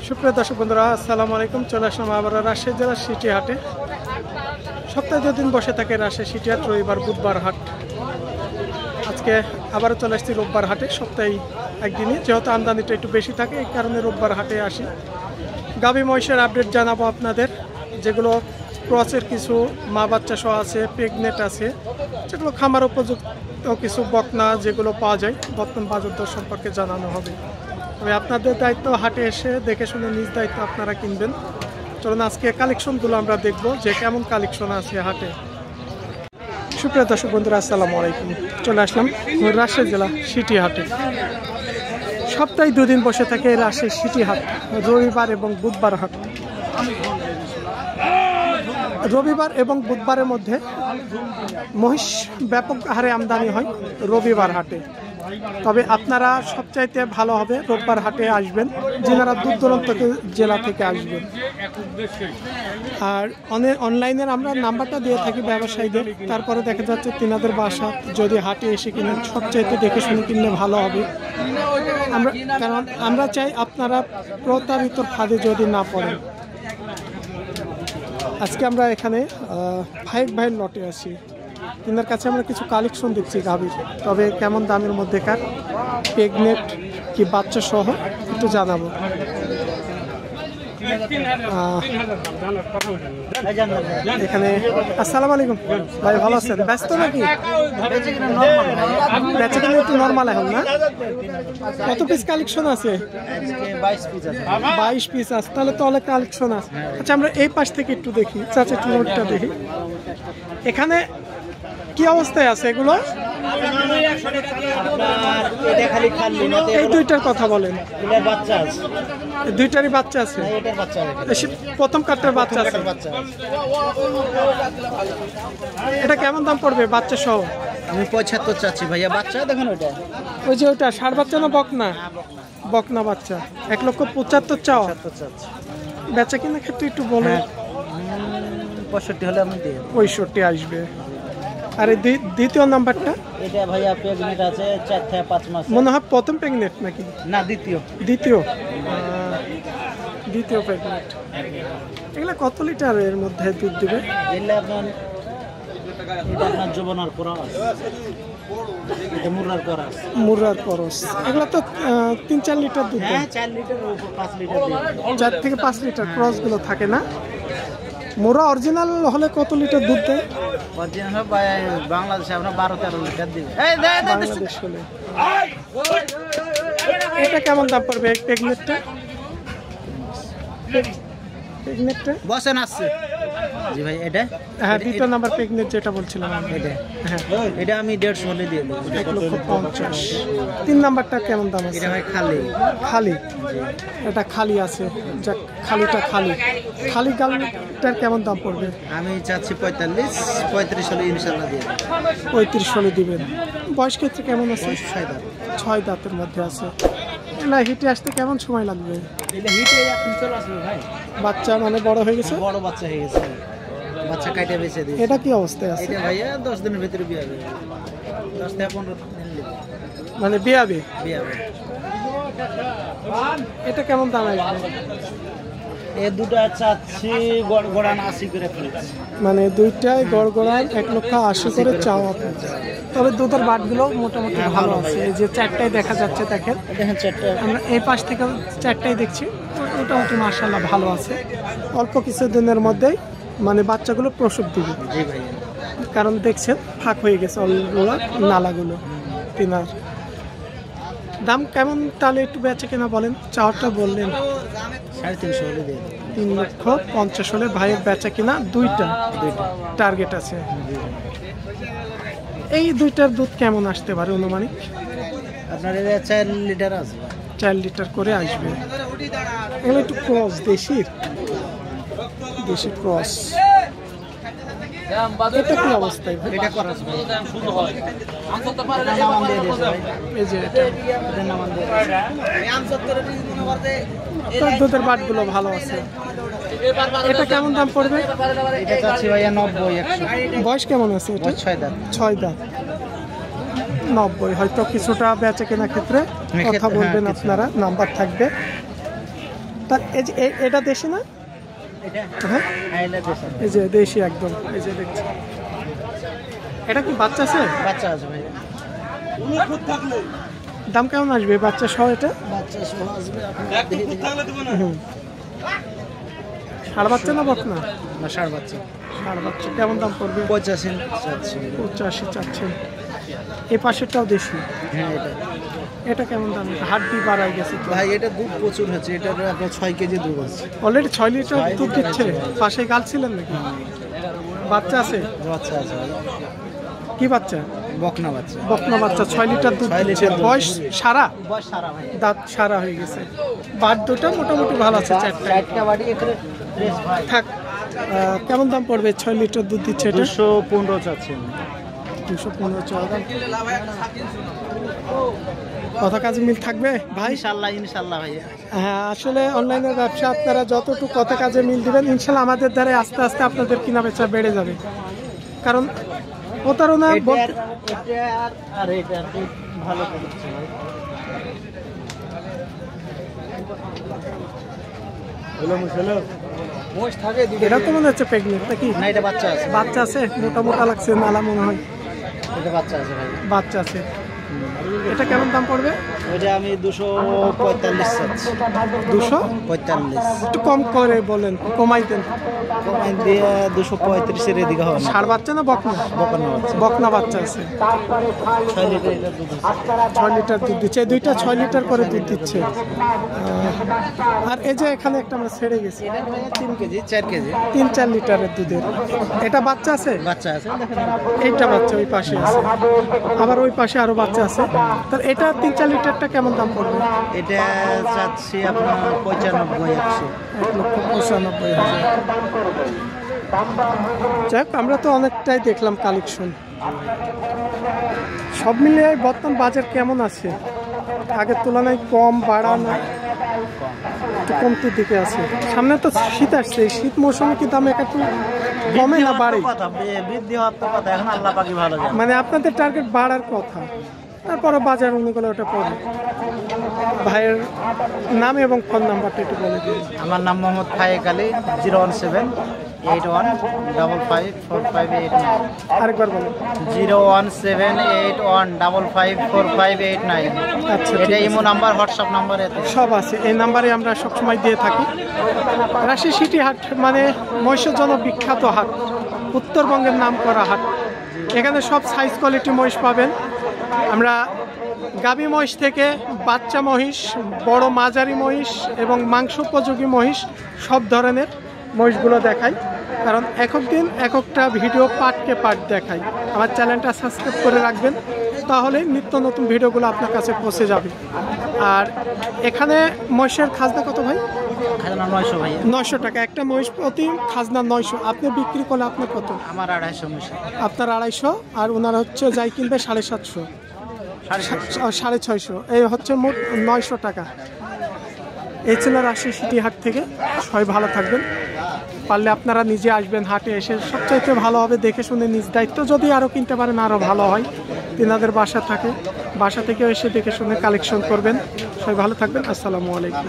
সুপ্রিয় দর্শক বন্ধুরা, আসসালামু আলাইকুম। চলে আসলাম আবার রাজশাহী জেলার সিটি হাটে। সপ্তাহে 2 দিন বসে থাকে রাজশাহী সিটি হাট, রবিবার বুধবার হাট। আজকে আবারও চলে আসছি রোববার হাটে। সপ্তাহে একদিনই, যেহেতু আমদানিটা একটু বেশি থাকে এই কারণে রোববার হাটে আসি। গাভী মহিষের আপডেট জানাবো আপনাদের, যেগুলো ক্রসের কিছু মা বাচ্চা সহ আছে, প্রেগনেন্ট আছে, যেগুলো খামার উপযুক্ত কিছু বকনা যেগুলো পাওয়া যায় বর্তমান বাজার দর সম্পর্কে জানানো হবে। তবে আপনাদের দায়িত্ব হাটে এসে দেখে শুনে নিজ দায়িত্ব আপনারা কিনবেন। চলুন আজকে কালেকশনগুলো আমরা দেখব যে কেমন কালেকশন আছে হাটে। সুপ্রিয় দর্শক বন্ধুরা, আসসালামু আলাইকুম। চলে আসলাম রাজশাহী জেলা সিটি হাটে। সপ্তাহে 2 দিন বসে থাকে রাজশাহী সিটি হাট, রবিবার এবং বুধবার হাট। রবিবার এবং বুধবারের মধ্যে মহিষ ব্যাপক হারে আমদানি হয় রবিবার হাটে। তবে আপনারা সবচাইতে ভালো হবে রোববার হাটে আসবেন, যারা দূর দূরান্ত জেলা থেকে আসবেন। আর অনলাইনের আমরা নাম্বারটা দিয়ে থাকি ব্যবসায়ীদের, তারপরে দেখা যাচ্ছে তিনাদের বাসা যদি হাটে এসে কিনেন সবচাইতে দেখে শুনে কিনলে ভালো হবে। কারণ আমরা চাই আপনারা প্রতারিতর ফাঁদে যদি না পড়েন। আজকে আমরা এখানে ফাইভ ভাইয়ের লটে আছি। তিনার কাছে আমরা কিছু কালেকশন দেখছি গাভীর, তবে কেমন দামের মধ্যেকার, প্রেগনেন্ট কি বাচ্চা সহ একটু জানাবো। এখানে আসসালামু আলাইকুম ভাই, ভালো আছেন? ব্যস্ত নাকি? বেচে কিনা একটু নর্মাল এখন না? কত পিস কালেকশন আছে? 22 পিস আছে, তাহলে তো অনেক কালেকশন আছে। আচ্ছা, আমরা এই পাশ থেকে একটু দেখি, চাচা একটু নোটটা দেখি। এখানে কি অবস্থায় আছে এগুলো? এই দুইটার কথা বলেন। দুইটারই বাচ্চা আছে? প্রথম কাটটার বাচ্চা আছে। এটা কেমন দাম পড়বে বাচ্চা সহ? আমি 75 চাচ্ছি ভাইয়া। বাচ্চা দেখেন ওটা, ওই যে ওটা ষাঁড় বাচ্চা না বকনা? বকনা বাচ্চা। 1,75,000 চাও? বেচা কিনা ক্ষেত্রে একটু বলেন। 65 হলে আমি দিই। 65 আসবে। আর এই দ্বিতীয় নাম্বারটা? এটা ভাইয়া প্রেগনেন্ট আছে, 4 থেকে 5 মাস। মনে হয় প্রথম প্রেগনেন্ট নাকি? না, দ্বিতীয়। দ্বিতীয় প্রেগনেন্ট। এগুলা কত লিটার এর মধ্যে দুধ দিবে? এগুলা আপনার জবনার করস, এটা মুরার করস। মুরার করস। এগুলা তো 3-4 লিটার দুধ দেয়। 4 লিটার উপর 5 লিটার দিই। 4 থেকে 5 লিটার ক্রস গুলো থাকে না? মোরা অরিজিনাল হলে কত লিটার দুধ দেয়? অরিজিনাল বাংলাদেশে আমরা 12-13 লিটার দিই। বাংলাদেশ হলে। এটা কেমন দাম পড়বে প্রেগনেন্টটা? প্রেগনেন্টটা বসেন আসছে জি ভাই। এটা হ্যাঁ, দ্বিতীয় নাম্বার প্রেগনেন্ট যেটা বলছিলাম আমি। হ্যাঁ, এটা আমি 150 হলে দিয়ে দেব। 1,50,000। 3 নাম্বারটা কেমন দাম আছে? এটা ভাই খালি। এটা খালি আছে। যাক, খালিটা খালি গালটার কেমন দাম পড়বে? আমি চাচ্ছি 45-35 হলে ইনশাআল্লাহ দিয়ে দেব। 35 হলে দিবেন। বয়স ক্ষেত্রে কেমন আছে? 6 দাঁতের মধ্যে আছে। না, হিটে আসতে কেমন সময় লাগবে? এটা হিটে এখন চলে আসবে ভাই। বাচ্চা মানে বড় হয়ে গেছে? বড় বাচ্চা হয়ে গেছে, বাচ্চা কাইটা বেঁচে দিই। এটা কি অবস্থায় আছে? এটা ভাইয়া 10 দিনের ভিতরে বিয়ে হবে। 10 থেকে 15 দিন মানে বিয়ে হবে? এটা কেমন দাম আসবে? এই দুটো চাচ্ছি গড়গড়ান 80 করে ফেলেছি। মানে দুইটাই গড়গড়ান 1,80,000 করে চাওয়া। তবে দুধের বাটগুলো মোটামুটি ভালো আছে। এই যে 4টাই দেখা যাচ্ছে, দেখেন 4টা। আমরা এই পাশ থেকে 4টাই দেখছি, মোটামুটি মাশাআল্লাহ ভালো আছে। অল্প কিছু দিনের মধ্যেই মানে বাচ্চাগুলো প্রসব দিবে। জি ভাই, কারণ দেখছেন ফাঁক হয়ে গেছে অলগুলো, নালাগুলো। তিনার দাম কেমন তাহলে একটু বেচে কিনা বলেন? চাওয়াটা বললেন 350 হলে দিয়ে দেব। 3,50,000 হলে ভাইয়ের বেচা কিনা দুইটা টার্গেট আছে। এই দুইটার দুধ কেমন আসতে পারে অনুমানিক? আপনার এটা 4 লিটার আসবে। 4 লিটার করে আসবে। এগুলো একটু ক্রস, দেশি ক্রস। এটা কি অবস্থায়? এটা করাস ভাই। এই যে এটা নামান দিয়ে দুধের বাটগুলো ভালো আছে। এটা কেমন দাম পড়বে? এটা চাচ্ছি ভাইয়া 90-100। বয়স কেমন আছে এটা? 6 দাঁত। 6 দাঁত। 90। হয়তো কিছুটা বেচা কেনা ক্ষেত্রে কথা বলবেন আপনারা, নাম্বার থাকবে। তা এটা দেশি না? হ্যাঁ এই যে দেশি একদম, এই যে দেখছি। এটা কি বাচ্চা আছে? বাচ্চা আছে ভাই। দাম কেমন আসবে বাচ্চা সহ? এটা বাচ্চা সহ আসবে ষাঁড় বাচ্চা না বকনা? না ষাঁড় বাচ্চা। ষাঁড় বাচ্চা কেমন দাম পড়বে? 85 চাচ্ছেন। এই পাশেরটাও দেশি। হ্যাঁ এটা কেমন দাম? হাড্ডি বাড়াই গেছে তো ভাই। এটা দুধ প্রচুর হচ্ছে, এটা আপনার 6 কেজি দুধ আছে অলরেডি। 6 লিটার দুধ দিচ্ছে। পাশে গাল ছিলেন নাকি? বাচ্চা আছে? বাচ্চা আছে। কি বাচ্চা? বকনা বাচ্চা। বকনা বাচ্চা 6 লিটার দুধ দিচ্ছে। বয়স সারা? বয়স সারা ভাই। দাঁত সারা হয়ে গেছে। বাট দুটো মোটামুটি ভালো আছে। চারটা বাড়ি এখানে ফ্রেশ ভাই। থাক। কেমন দাম পড়বে? 6 লিটার দুধ দিচ্ছে এটা। 215 চাচ্ছেন। 215 চাওয়া দাম। কথা কাজে মিল থাকবে ভাই? ইনশাআল্লাহ ভাই। হ্যাঁ, আসলে অনলাইনের ব্যবসা আপনারা যতটুকু কথা কাজে মিল দিবেন, ইনশাল্লাহ আমাদের দ্বারা আস্তে আস্তে আপনাদের কিনা বেচা বেড়ে যাবে। কারণ প্রতারণা ভালো এটা তো মনে হচ্ছে প্রেগনেন্ট নাকি? না, এটা বাচ্চা আছে। বাচ্চা আছে, মোটা মোটা লাগছে, নালা মনে হয়। এটা বাচ্চা আছে ভাই। বাচ্চা আছে। এটা কেমন দাম পড়বে? ওইটা আমি 245 চাচ্ছি। 245? একটু কম করে বলেন, কমাই দেন। কমাই দিয়ে 235 এর এদিকে হবে। ষাঁড় বাচ্চা না বকনা? বকনা বাচ্চা। বকনা বাচ্চা আছে। 6 লিটার দুধ আছে। 6 লিটার দুধ দিচ্ছে। এই দুইটা 6 লিটার করে দুধ দিচ্ছে। আর এই যে এখানে একটা আমরা ছেড়ে গেছি, 3 কেজি 4 কেজি 3-4 লিটারের দুধের। এটা বাচ্চা আছে? বাচ্চা আছে। এইটা বাচ্চা ওই পাশে আছে, আবার ওই পাশে আরো বাচ্চা আছে। তাহলে এটা 3-4 লিটারটা কেমন দাম পড়বে? এটা চাচ্ছি আপনার 95,000। 1,95,000। যাক, আমরা তো অনেকটাই দেখলাম কালেকশন। সব মিলিয়ে বর্তমান বাজার কেমন আছে? আগের তুলনায় কম, বাড়া না একটু কমতির দিকে আছে? সামনে তো শীত আসছে, শীত মৌসুমে কি দাম একটু কমে না বাড়ে? বৃদ্ধি হওয়ার তো কথা, এখন আল্লাহ পাকি ভালো জানে। মানে আপনাদের টার্গেট বাড়ার কথা, তারপরে বাজার অনুকূলে ওটা পড়ে। ভাইয়ের নাম এবং ফোন নাম্বারটা একটু বলে দিন। আমার নাম মোহাম্মদ ফায়েক আলী। 0178155454589। আরেকবার বলেন। 0178155454589। আচ্ছা, এটা ইমো নাম্বার, হোয়াটসঅ্যাপ নাম্বার সব আছে। এই নাম্বারে আমরা সবসময় দিয়ে থাকি। রাজশাহী সিটি হাট মানে মহিষের জন্য বিখ্যাত হাট, উত্তরবঙ্গের নাম করা হাট। এখানে সব সাইজ কোয়ালিটি মহিষ পাবেন। আমরা গাভী মহিষ থেকে বাচ্চা মহিষ, বড় মাঝারি মহিষ এবং মাংস উপযোগী মহিষ, সব ধরনের মহিষগুলো দেখাই। কারণ একক দিন একটা ভিডিও পার্টকে পার্ট দেখাই। আমার চ্যানেলটা সাবস্ক্রাইব করে রাখবেন, তাহলে নিত্য নতুন ভিডিওগুলো আপনার কাছে পৌঁছে যাবে। আর এখানে মহিষের খাজনা কত ভাই? খাজনা 900 ভাই। 900 টাকা একটা মহিষ প্রতি, খাজনা 900। আপনি বিক্রি করলে আপনার কত? আমার 250 মহিষ। আপনার 250, আর ওনার হচ্ছে যাই কিনবে 750, 650। এই হচ্ছে মোট 900 টাকা। এই ছিল রাজশাহী সিটি হাট থেকে। সবাই ভালো থাকবেন। পারলে আপনারা নিজে আসবেন হাটে, এসে সবচাইতে ভালো হবে দেখে শুনে নিজ দায়িত্ব যদি আরও কিনতে পারেন আরও ভালো হয়। তিনাদের বাসা থাকে, বাসা থেকে এসে দেখে শুনে কালেকশন করবেন। সবাই ভালো থাকবেন। আসসালামু আলাইকুম।